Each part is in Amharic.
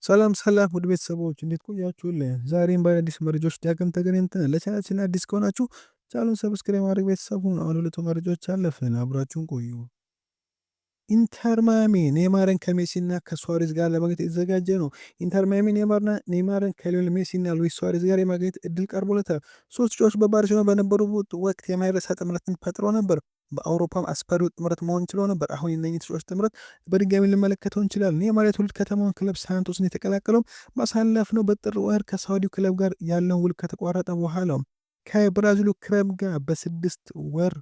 ሰላም ሰላም ውድ ቤተሰቦች እንዴት ቆያችሁልኝ? ዛሬም በአዳዲስ መረጃዎች ዳግም ተገናኝተናል። ለቻናላችን አዲስ ከሆናችሁ ቻናሉን ሰብስክራይብ ማድረግ ቤተሰብ ሁኑ። አሁን ወደ መረጃዎች አለፍን። አብራችሁን ቆዩ። ኢንተር ማያሚ ኔይማርን ከሜሲና ከሱዋሬዝ ጋር ለማግኘት የተዘጋጀ ነው። ኢንተር ማያሚ ኔይማርን ከሊዮኔል ሜሲና ሉዊስ ሱዋሬዝ ጋር የማግኘት እድል ቀርቦለታል። ሶስት ተጫዋቾች በባርሴሎና በነበሩበት ወቅት የማይረሳ ጥምረትን ፈጥሮ ነበር። በአውሮፓም አስፈሪው ጥምረት መሆን ችሎ ነበር። አሁን የነኚህ ተጫዋቾች ጥምረት በድጋሚ ልንመለከተው እንችላለን። ኔይማር የትውልድ ከተማውን ክለብ ሳንቶስን የተቀላቀለው ባሳለፍነው በጥር ወር ከሳውዲው ክለብ ጋር ያለውን ውል ከተቋረጠ በኋላ ከብራዚሉ ክለብ ጋር በ6 ወር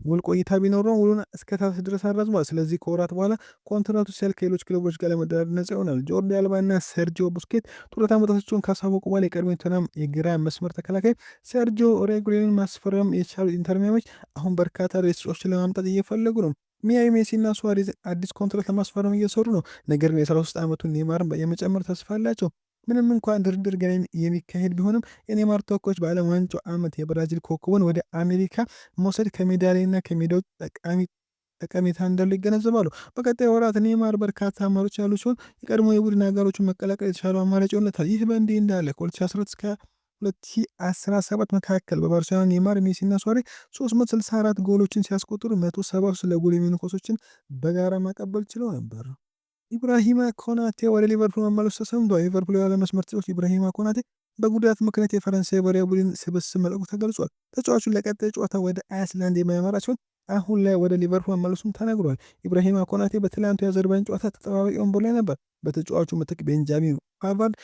ውል ቆይታ ቢኖረው ውሉን እስከ ታህሳስ ድረስ አራዝሟል። ስለዚህ ከወራት በኋላ ኮንትራቱ ሲያልቅ ከሌሎች ክለቦች ጋር ለመደራደር ነፃ ይሆናል። ጆርዲ አልባ እና ሴርጂዮ ቡስኬት ጡረታ መውጣታቸውን ካሳወቁ በኋላ የቀድሞ ቶተንሃም የግራ መስመር ተከላካይ ሴርጂዮ ሬጉሌርን ማስፈረም የቻሉ ኢንተር ሚያሚዎች አሁን በርካታ ተጫዋቾችን ለማምጣት እየፈለጉ ነው። ሚያሚ ሜሲና ሱዋሬዝ አዲስ ኮንትራት ለማስፈረም እየሰሩ ነው። ነገር ግን የ33 ዓመቱን ኔይማርን የመጨመር ተስፋ አላቸው። ምንም እንኳን ድርድር ገና የሚካሄድ ቢሆንም የኔይማር ተወካዮች በዓለም ዋንጫው ዓመት የብራዚል ኮከቡን ወደ አሜሪካ መውሰድ ከሜዳሊያና ከሜዳው ጠቀሜታ እንዳለው ይገነዘባሉ። በቀጣይ ወራት ኔይማር በርካታ አማራጮች ያሉ ሲሆን የቀድሞ የቡድን አጋሮቹን መቀላቀል የተሻለው አማራጭ ይሆንለታል። ይህ በእንዲህ እንዳለ ከ2014 እስከ 2017 መካከል በባርሴሎና ኔይማር፣ ሜሲና ሱዋሬዝ 364 ጎሎችን ሲያስቆጥሩ 170 ለጎል የሚሆኑ ኳሶችን በጋራ ማቀበል ችለው ነበር። ኢብራሂማ ኮናቴ ወደ ሊቨርፑል መመለሱ ተሰምቷል። የሊቨርፑል የኋላ መስመር ተጫዋች ኢብራሂማ ኮናቴ በጉዳት ምክንያት የፈረንሳይ ብሔራዊ ቡድን ስብስብ መልቀቁ ተገልጿል። ተጫዋቹን ለቀጣይ ጨዋታ ወደ አይስላንድ የማያመራ ሲሆን አሁን ላይ ወደ ሊቨርፑል መመለሱም ተነግሯል። ኢብራሂማ ኮናቴ በትላንቱ የአዘርባይጃን ጨዋታ ተጠባባቂ ወንበር ላይ ነበር። በተጫዋቹ ምትክ ቤንጃሚን ፓቫርድ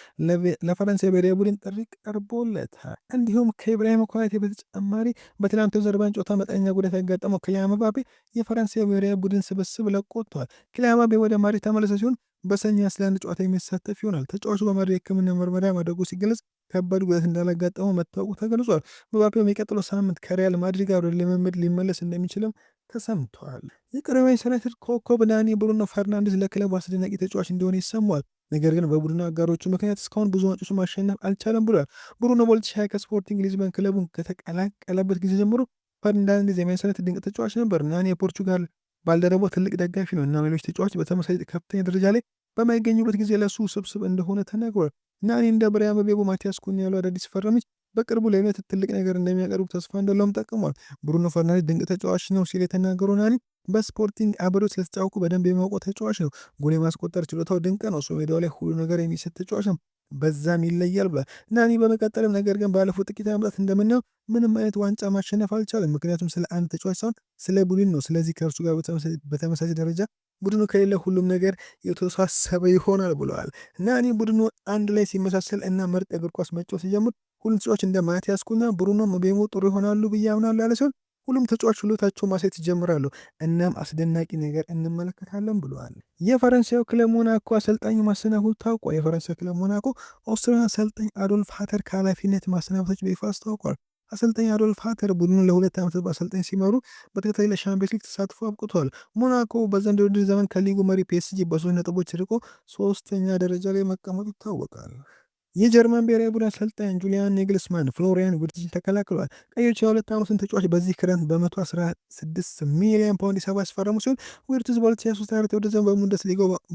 ለፈረንሳይ ብሔራዊ ቡድን ጥሪ ቀርቦለታል። እንዲሁም ከኢብራሂማ ኮናቴ በተጨማሪ በትላንቱ የአዘርባይጃን ጨዋታ መጠነኛ ጉዳት ያጋጠመው ኪሊያን ምባፔ የፈረንሳይ ብሔራዊ ቡድን ስብስብ ለቆ ወጥቷል። ኪሊያን ምባፔ ወደ ማድሪድ ተመለሰ ሲሆን በሰኞ አይስላንድ ጨዋታ የሚሳተፍ ይሆናል። ተጫዋቹ በማድሪድ የሕክምና ምርመራ ማድረጉ ሲገለጽ ከባድ ጉዳት እንዳላጋጠመው መታወቁ ተገልጿል። ምባፔ የሚቀጥለው ሳምንት ከሪያል ማድሪድ ጋር ወደ ልምምድ ሊመለስ እንደሚችልም ተሰምቷል። የቀድሞ ዩናይትድ ኮከብ ዳኒ ብሩኖ ፈርናንዴዝ ለክለቡ አስደናቂ ተጫዋች እንደሆነ ይሰማዋል። ነገር ግን በቡድኑ አጋሮቹ ምክንያት እስካሁን ብዙ ዋንጫዎችን ማሸነፍ አልቻለም ብሏል። ብሩኖ በ2020 ከስፖርቲንግ ሊዝበን ክለቡን ከተቀላቀለበት ጊዜ ጀምሮ ፈርናንዴዝ የማንቸስተር ዩናይትድ ድንቅ ተጫዋች ነበር። ናኒ የፖርቹጋል ባልደረባው ትልቅ ደጋፊ ነው እና ሌሎች ተጫዋች በተመሳሳይ ከፍተኛ ደረጃ ላይ በማይገኙበት ጊዜ ለሱ ስብስብ እንደሆነ ተናግሯል። ናኒ እንደ ብሪያን ምቤሞ፣ ማቲያስ ኩኛ ያሉ አዳዲስ ፈራሚዎች በቅርቡ ለዩናይትድ ትልቅ ነገር እንደሚያቀርቡ ተስፋ እንዳለውም ጠቅሟል። ብሩኖ ፈርናንዴዝ ድንቅ ተጫዋች ነው ሲል የተናገረው ናኒ በስፖርቲንግ አበሮች ስለተጫወቁ በደንብ የሚያውቀው ተጫዋች ነው። ጎል የማስቆጠር ችሎታው ድንቅ ነው። እሱ ሜዳው ላይ ሁሉ ነገር የሚሰጥ ተጫዋች ነው። በዛም ይለያል ብሏል ናኒ በመቀጠልም ነገር ግን ባለፉት ጥቂት ዓመታት እንደምናየው ምንም አይነት ዋንጫ ማሸነፍ አልቻለም። ምክንያቱም ስለ አንድ ተጫዋች ሳይሆን ስለ ቡድን ነው። ስለዚህ ከእርሱ ጋር በተመሳሳይ ደረጃ ቡድኑ ከሌለ ሁሉም ነገር የተወሳሰበ ይሆናል ብለዋል። ናኒ ቡድኑ አንድ ላይ ሲመሳሰል እና ምርጥ እግር ኳስ መጫወት ሲጀምር ሁሉም ተጫዋች እንደ ማቲያስ ኩኛ፣ ብሩኖ ምቤሞ ጥሩ ይሆናሉ ብዬ አምናለሁ ያለ ሲሆን ሁሉም ተጫዋች ችሎታቸው ማሳየት ይጀምራሉ። እናም አስደናቂ ነገር እንመለከታለን ብለዋል። የፈረንሳዩ ክለብ ሞናኮ አሰልጣኝ ማሰናበቱ ታውቋል። የፈረንሳይ ክለብ ሞናኮ ኦስትሪያን አሰልጣኝ አዶልፍ ሃተር ከኃላፊነት ማሰናበታቸው በይፋ አስታውቋል። አሰልጣኝ አዶልፍ ሃተር ቡድኑን ለ2 ዓመታት በአሰልጣኝ ሲመሩ በተከታታይ ለሻምፒዮንስ ሊግ ተሳትፎ አብቅተዋል። ሞናኮ በዘንድሮው ውድድር ዘመን ከሊጉ መሪ ፒኤስጂ በ3 ነጥቦች ርቆ 3ኛ ደረጃ ላይ መቀመጡ ይታወቃል። የጀርመን ብሔራዊ ቡድን አሰልጣኝ ጁሊያን ኔግልስማን ፍሎሪያን ቪርትዝን ተከላክሏል። ቀዮች የ2 ዓመቱን ተጫዋች በዚህ ክረምት በ116 ሚሊዮን ፓውንድ ሂሳብ ያስፈረሙ ሲሆን ቪርትዝ በ2023 ወደ ዘመን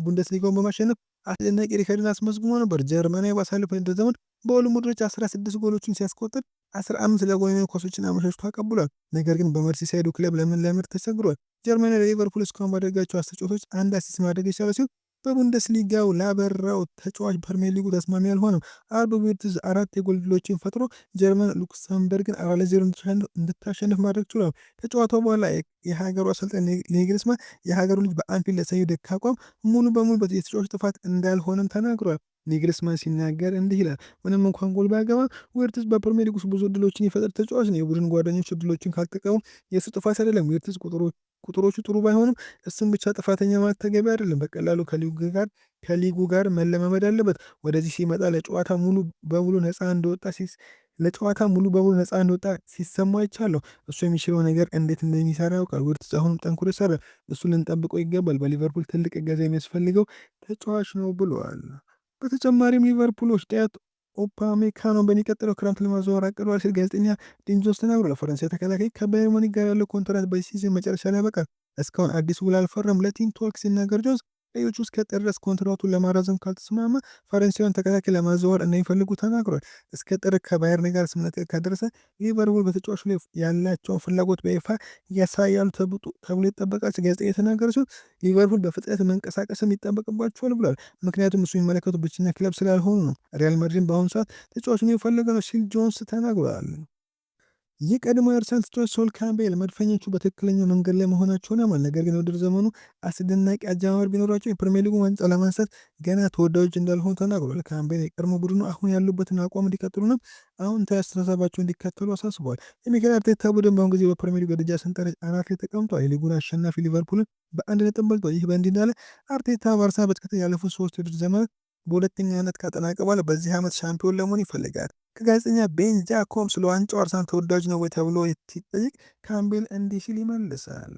ቡንደስሊጋውን በማሸነፍ አስደናቂ ሪከርድን አስመዝግቦ ነበር። ጀርመናዊ ባሳለፈው ውድድር ዘመን በሁሉም ውድድሮች 16 ጎሎችን ሲያስቆጥር 15 ለጎል የሚሆኑ ኳሶችን አመቻችቶ አቀብሏል። ነገር ግን በመርሲሳይዱ ክለብ ለመላመድ ተቸግሯል። ጀርመናዊ ለሊቨርፑል እስካሁን ባደረጋቸው 10 ጨዋታዎች 1 አሲስት ማድረግ የቻለ ሲሆን በቡንደስሊጋው ላበራው ተጫዋች ፕሪሚየር ሊጉ ተስማሚ አልሆነም። አርብ ቪርትዝ 4 የጎል ዕድሎችን ፈጥሮ ጀርመን ሉክሰምበርግን 4-0 እንድታሸንፍ ማድረግ ችሏል። ከጨዋታው በኋላ የሀገሩ አሰልጣኝ ኔግልስማን የሀገሩ ልጅ በአንፊልድ ለሳየው ደግ አቋም ሙሉ በሙሉ የተጫዋቹ ጥፋት እንዳልሆነም ተናግሯል። ኔግልስማን ሲናገር እንዲህ ይላል። ምንም እንኳን ጎል ባያገባም ቪርትዝ በፕሪሚየር ሊግ ውስጥ ብዙ ዕድሎችን የፈጠረ ተጫዋች ነው። የቡድን ጓደኞች ዕድሎችን ካልተጠቀሙ የእሱ ጥፋት አይደለም። ቪርትዝ ቁጥሮቹ ጥሩ ባይሆንም እሱም ብቻ ጥፋተኛ ማለት ተገቢ አይደለም። በቀላሉ ከሊጉ ጋር መለማመድ አለበት። ወደዚህ ሲመጣ ለጨዋታ ሙሉ በሙሉ ነፃ እንደወጣ ሲሰማው አይቻለሁ። እሱ የሚችለው ነገር እንዴት እንደሚሰራ ያውቃል። ቪርትዝ አሁንም ጠንክሮ ይሰራል። እሱ ልንጠብቀው ይገባል። በሊቨርፑል ትልቅ እገዛ የሚያስፈልገው ተጫዋች ነው ብለዋል። በተጨማሪም ሊቨርፑሎች ዳያት ኡፓሜካኖን በሚቀጥለው ክረምት ለማዘዋወር አቅደዋል ሲል ጋዜጠኛ ዲን ጆንስ ተናግሯል። ፈረንሳይ ተከላካይ ከባየር ሙኒክ ጋር ያለው ኮንትራት በዚህ ሲዝን መጨረሻ ላይ ያበቃል። እስካሁን አዲስ ውል አልፈረም። ለቲም ቶክ ሲናገር ጆንስ ቀዮቹ እስከ ጥር ድረስ ኮንትራቱን ለማራዘም ካልተስማማ ፈረንሳዊውን ተከላካይ ለማዘዋወር እንደሚፈልጉ ተናግሯል። እስከ ጥር ከባየርን ጋር ስምምነት ከደረሰ ሊቨርፑል በተጫዋቹ ላይ ያላቸውን ፍላጎት በይፋ ያሳያሉ ተብሎ ይጠበቃል። ጋዜጣው የተናገረ ሲሆን ሊቨርፑል በፍጥነት መንቀሳቀስም ይጠበቅባቸዋል ብሏል። ምክንያቱም እሱ የሚመለከቱ ብቸኛ ክለብ ስላልሆኑ ነው። ሪያል ማድሪድ በአሁኑ ሰዓት ተጫዋቹን የፈለገ ነው ሲል ጆንስ ተናግሯል። ይህ ቀድሞ የአርሰናል ተጫዋች ሶል ካምቤል መድፈኞቹ በትክክለኛው መንገድ ላይ መሆናቸውን ያምናል። ነገር ግን የውድድር ዘመኑ አስደናቂ አጀማመር ቢኖራቸው የፕሪሚየር ሊጉ ዋንጫ ለማንሳት ገና ተወዳጆች እንዳልሆኑ ተናግሯል። ካምቤል የቀድሞ ቡድኑ አሁን ያሉበትን አቋም እንዲቀጥሉና አዎንታዊ አስተሳሰባቸውን እንዲከተሉ አሳስበዋል። የሚኬል አርቴታ ቡድን በአሁኑ ጊዜ በፕሪሚየር ሊግ ደረጃ ሰንጠረዥ አናት ላይ ተቀምጧል። የሊጉን አሸናፊ ሊቨርፑልን በአንድ ነጥብ በልጧል። ይህ በእንዲህ እንዳለ አርቴታ በአርሰናል በተከታታይ ያለፉት 3 የውድድር ዘመናት በሁለተኛነት ካጠናቀቀ በኋላ በዚህ ዓመት ሻምፒዮን ለመሆን ይፈልጋል። ከጋዜጠኛ ቤን ጃኮብ ስለ ዋንጫው አርሰናል ተወዳጅ ነው ወይ ተብሎ ሲጠይቅ ካምቤል እንዲህ ሲል ይመልሳል።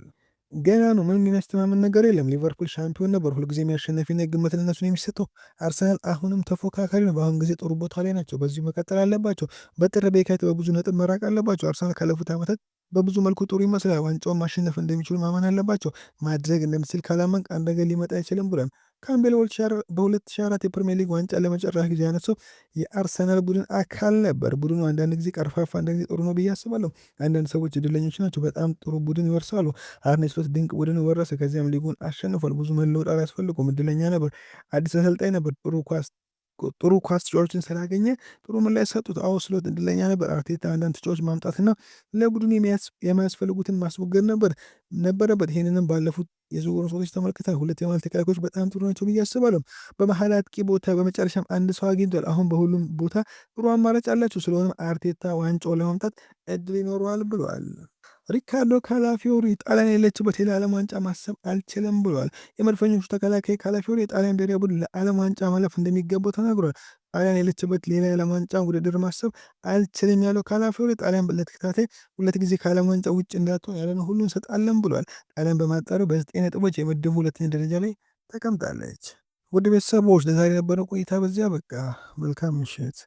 ገና ነው፣ ምንም የሚያስተማምን ነገር የለም። ሊቨርፑል ሻምፒዮን ነበር፣ ሁልጊዜ የሚያሸነፊነት ግምት ለነሱ ነው የሚሰጠው። አርሰናል አሁንም ተፎካካሪ ነው፣ በአሁን ጊዜ ጥሩ ቦታ ላይ ናቸው። በዚሁ መቀጠል አለባቸው። በጥር በየካቲት በብዙ ነጥብ መራቅ አለባቸው። አርሰናል ካለፉት ዓመታት በብዙ መልኩ ጥሩ ይመስላል። ዋንጫውን ማሸነፍ እንደሚችሉ ማመን አለባቸው። ማድረግ እንደምትችል ካላመንክ አንድ ነገር ሊመጣ አይችልም ብሏል። ካምቤል በ2004 የፕሪሚየር ሊግ ዋንጫ ለመጨረሻ ጊዜ ያነሳው የአርሰናል ቡድን አካል ነበር። ቡድኑ አንዳንድ ጊዜ ቀርፋፋ፣ አንዳንድ ጊዜ ጥሩ ነው ብዬ አስባለሁ። አንዳንድ ሰዎች እድለኞች ናቸው፣ በጣም ጥሩ ቡድን ይወርሳሉ። አርነ ስሎት ድንቅ ቡድን ወረሰ፣ ከዚያም ሊጉን አሸንፏል። ብዙ መለወጥ አያስፈልገውም። እድለኛ ነበር። አዲስ አሰልጣኝ ነበር። ጥሩ ኳስ ተጫዋቾችን ስላገኘ ጥሩ ምላሽ ሰጡት። አዎ ስሎት እድለኛ ነበር። አርቴታ አንዳንድ ተጫዋቾች ማምጣትና ለቡድኑ የማያስፈልጉትን ማስወገድ ነበረበት። ይህንንም ባለፉት የዝውውር መስኮቶች ተመልክተናል። ሁለት የመሃል ተከላካዮች በጣም ጥሩ ናቸው ብዬ አስባለሁ። በመሀል አጥቂ ቦታ በመጨረሻም አንድ ሰው አግኝቷል። አሁን በሁሉም ቦታ ጥሩ አማራጭ አላቸው። ስለሆነም አርቴታ ዋንጫው ለማምጣት እድል ይኖረዋል ብሏል። ሪካርዶ ካላፊዮሪ ጣሊያን የሌለችበት የዓለም ዋንጫ ማሰብ አልችልም ብሏል። የመድፈኞቹ ተከላካይ ካላፊዮሪ የጣሊያን ብሔራዊ ቡድን ለዓለም ዋንጫ ማለፍ እንደሚገባው ተናግሯል። ጣሊያን የሌለችበት ሌላ የዓለም ዋንጫ ውድድር ማሰብ አልችልም ያለው ካላፊዮሪ ጣሊያን ለተከታታይ 2 ጊዜ ከዓለም ዋንጫ ውጭ እንዳትሆን ያለን ሁሉ እንሰጣለን ብሏል። ጣሊያን በማጣሪያው በ9 ነጥቦች የምድቡ 2ኛ ደረጃ ላይ ተቀምጣለች። ውድ ቤተሰቦች ለዛሬ የነበረው ቆይታ በዚያ በቃ። መልካም ምሽት።